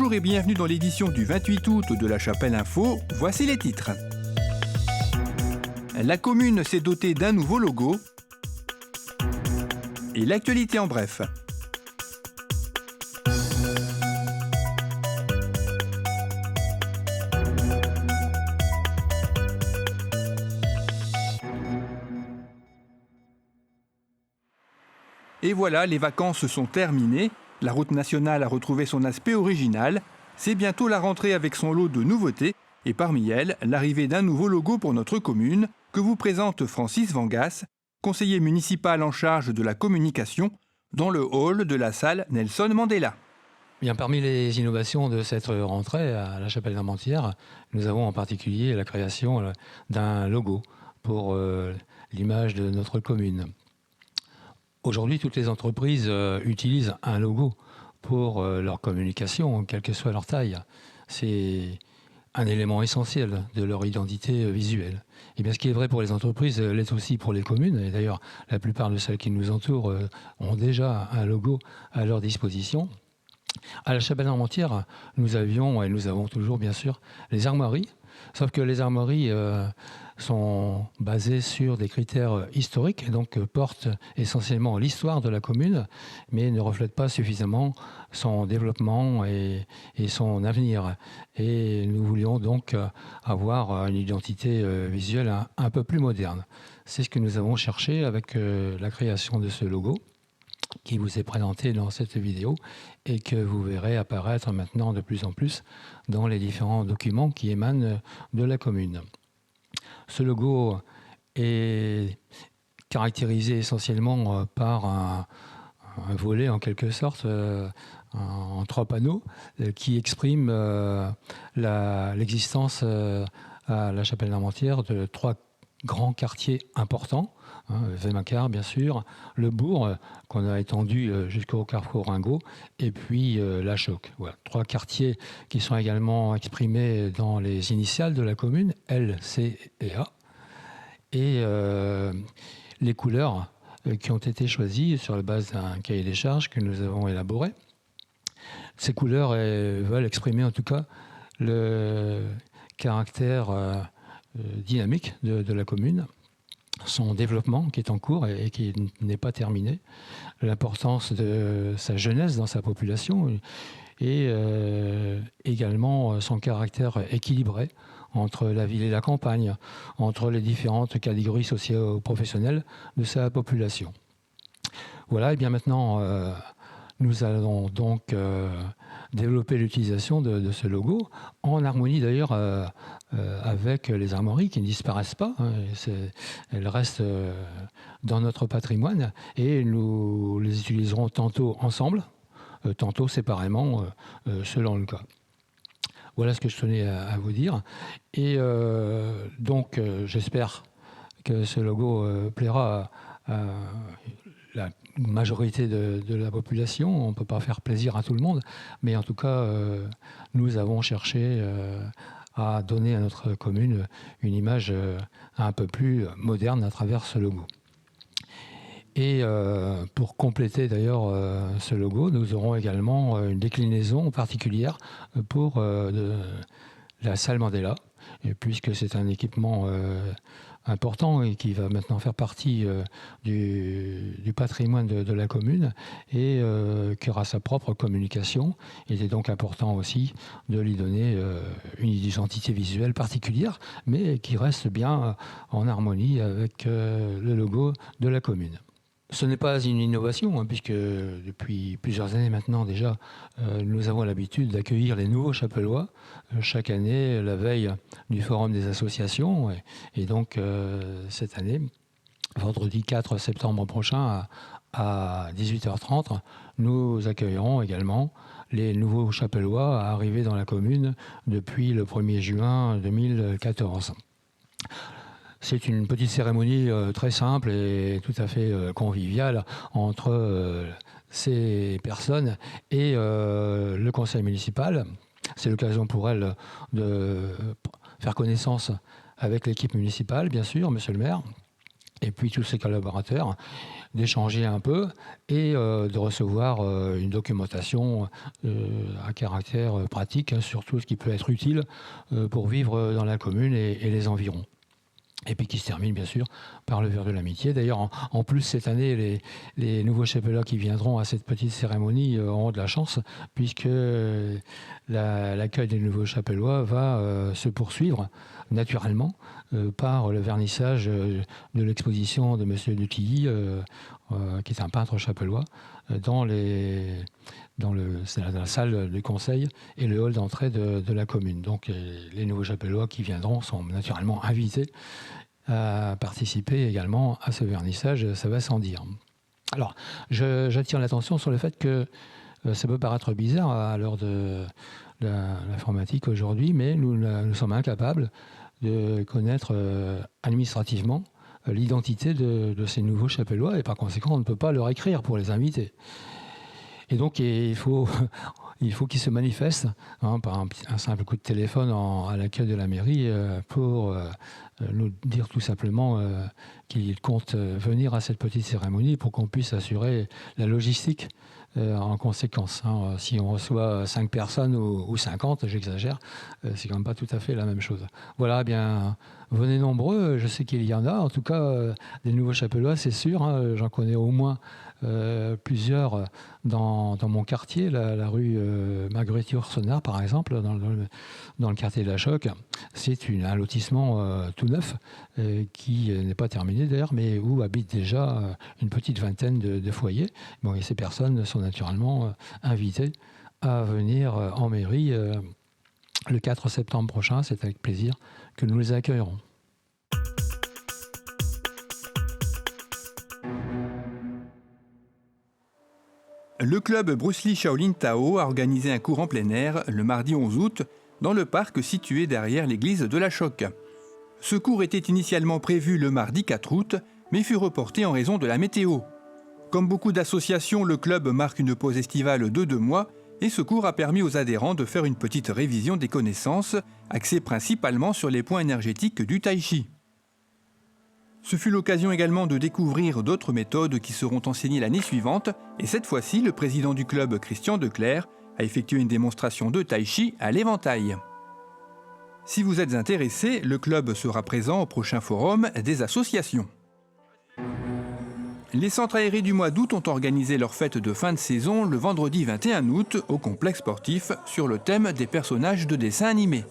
Bonjour et bienvenue dans l'édition du 28 août de La Chapelle Info. Voici les titres. La commune s'est dotée d'un nouveau logo. Et l'actualité en bref. Et voilà, les vacances sont terminées. La route nationale a retrouvé son aspect original. C'est bientôt la rentrée avec son lot de nouveautés. Et parmi elles, l'arrivée d'un nouveau logo pour notre commune que vous présente Francis Vangas, conseiller municipal en charge de la communication, dans le hall de la salle Nelson Mandela. Bien, parmi les innovations de cette rentrée à la Chapelle d'Armentières, nous avons en particulier la création d'un logo pour l'image de notre commune. Aujourd'hui, toutes les entreprises utilisent un logo pour leur communication, quelle que soit leur taille. C'est un élément essentiel de leur identité visuelle. Et bien, ce qui est vrai pour les entreprises l'est aussi pour les communes. Et d'ailleurs, la plupart de celles qui nous entourent ont déjà un logo à leur disposition. À la Chapelle d'Armentières, nous avions, et nous avons toujours bien sûr, les armoiries. Sauf que les armoiries sont basées sur des critères historiques et donc portent essentiellement l'histoire de la commune, mais ne reflètent pas suffisamment son développement et son avenir. Et nous voulions donc avoir une identité visuelle un peu plus moderne. C'est ce que nous avons cherché avec la création de ce logo, qui vous est présenté dans cette vidéo et que vous verrez apparaître maintenant de plus en plus dans les différents documents qui émanent de la commune. Ce logo est caractérisé essentiellement par un volet en quelque sorte en 3 panneaux qui exprime l'existence à la Chapelle d'Armentières de 3 grands quartiers importants. Vémacar, bien sûr, le bourg, qu'on a étendu jusqu'au carrefour Ringot, et puis la Chauque. Voilà. 3 quartiers qui sont également exprimés dans les initiales de la commune, L, C et A. Et les couleurs qui ont été choisies sur la base d'un cahier des charges que nous avons élaboré. Ces couleurs veulent exprimer en tout cas le caractère dynamique de la commune, son développement qui est en cours et qui n'est pas terminé, l'importance de sa jeunesse dans sa population et également son caractère équilibré entre la ville et la campagne, entre les différentes catégories socio-professionnelles de sa population. Voilà, et bien maintenant, nous allons donc développer l'utilisation de ce logo, en harmonie d'ailleurs avec les armoiries qui ne disparaissent pas. Elles restent dans notre patrimoine et nous les utiliserons tantôt ensemble, tantôt séparément, selon le cas. Voilà ce que je tenais à vous dire. Et donc, j'espère que ce logo plaira à la majorité de la population. On ne peut pas faire plaisir à tout le monde, mais en tout cas, nous avons cherché à donner à notre commune une image un peu plus moderne à travers ce logo. Et pour compléter d'ailleurs ce logo, nous aurons également une déclinaison particulière pour la salle Mandela, puisque c'est un équipement important et qui va maintenant faire partie du patrimoine de la commune et qui aura sa propre communication. Il est donc important aussi de lui donner une identité visuelle particulière, mais qui reste bien en harmonie avec le logo de la commune. Ce n'est pas une innovation, puisque depuis plusieurs années maintenant déjà, nous avons l'habitude d'accueillir les nouveaux chapellois chaque année, la veille du forum des associations. Et donc, cette année, vendredi 4 septembre prochain, à 18h30, nous accueillerons également les nouveaux chapellois à arriver dans la commune depuis le 1er juin 2014. C'est une petite cérémonie très simple et tout à fait conviviale entre ces personnes et le conseil municipal. C'est l'occasion pour elles de faire connaissance avec l'équipe municipale, bien sûr, monsieur le maire, et puis tous ses collaborateurs, d'échanger un peu et de recevoir une documentation à caractère pratique, hein, sur tout ce qui peut être utile pour vivre dans la commune et les environs. Et puis qui se termine bien sûr par le verre de l'amitié. D'ailleurs, en plus cette année, les nouveaux chapellois qui viendront à cette petite cérémonie auront de la chance, puisque l'accueil des nouveaux chapellois va se poursuivre naturellement par le vernissage de l'exposition de M. Dutilly, qui est un peintre chapellois, dans la salle du conseil et le hall d'entrée de la commune. Donc les nouveaux chapellois qui viendront sont naturellement invités à participer également à ce vernissage, ça va sans dire. Alors, j'attire l'attention sur le fait que ça peut paraître bizarre à l'heure de l'informatique aujourd'hui, mais nous sommes incapables de connaître administrativement l'identité de ces nouveaux chapellois, et par conséquent, on ne peut pas leur écrire pour les inviter. Et donc, il faut qu'ils se manifestent, hein, par un simple coup de téléphone à l'accueil de la mairie pour nous dire tout simplement qu'ils comptent venir à cette petite cérémonie pour qu'on puisse assurer la logistique en conséquence. Hein. Si on reçoit 5 personnes ou 50, j'exagère, c'est quand même pas tout à fait la même chose. Voilà, eh bien, venez nombreux, je sais qu'il y en a, en tout cas des nouveaux chapellois, c'est sûr, hein, j'en connais au moins plusieurs dans mon quartier, la rue Marguerite-Yourcenar par exemple, dans le quartier de la Choc. C'est un lotissement tout neuf qui n'est pas terminé d'ailleurs, mais où habitent déjà une petite vingtaine de foyers. Bon, et ces personnes sont naturellement invitées à venir en mairie le 4 septembre prochain. C'est avec plaisir que nous les accueillerons. Le club Bruce Lee Shaolin Tao a organisé un cours en plein air le mardi 11 août dans le parc situé derrière l'église de la Choc. Ce cours était initialement prévu le mardi 4 août, mais fut reporté en raison de la météo. Comme beaucoup d'associations, le club marque une pause estivale de 2 mois et ce cours a permis aux adhérents de faire une petite révision des connaissances, axée principalement sur les points énergétiques du tai chi. Ce fut l'occasion également de découvrir d'autres méthodes qui seront enseignées l'année suivante, et cette fois-ci, le président du club, Christian Declercq, a effectué une démonstration de tai chi à l'éventail. Si vous êtes intéressé, le club sera présent au prochain forum des associations. Les centres aérés du mois d'août ont organisé leur fête de fin de saison le vendredi 21 août au complexe sportif sur le thème des personnages de dessins animés.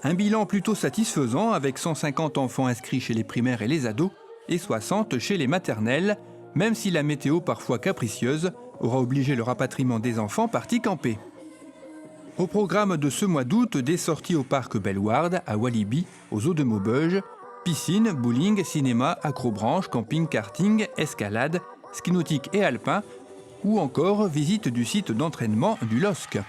Un bilan plutôt satisfaisant avec 150 enfants inscrits chez les primaires et les ados et 60 chez les maternelles, même si la météo parfois capricieuse aura obligé le rapatriement des enfants partis camper. Au programme de ce mois d'août, des sorties au parc Bellewaerde, à Walibi, aux eaux de Maubeuge, piscine, bowling, cinéma, acrobranche, camping, karting, escalade, ski nautique et alpin, ou encore visite du site d'entraînement du LOSC.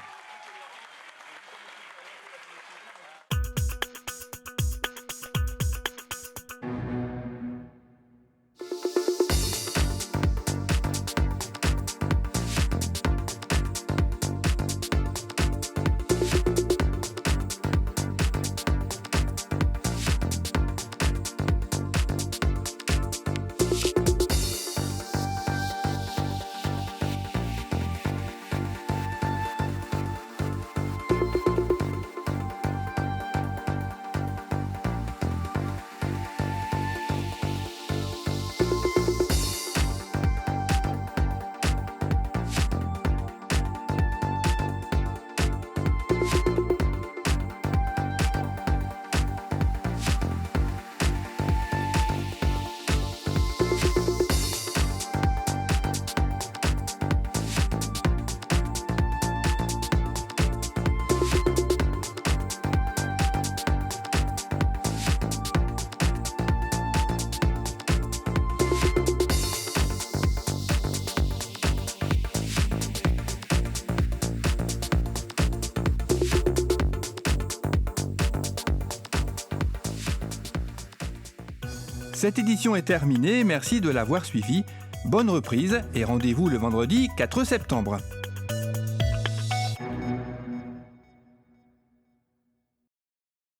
Cette édition est terminée, merci de l'avoir suivie. Bonne reprise et rendez-vous le vendredi 4 septembre.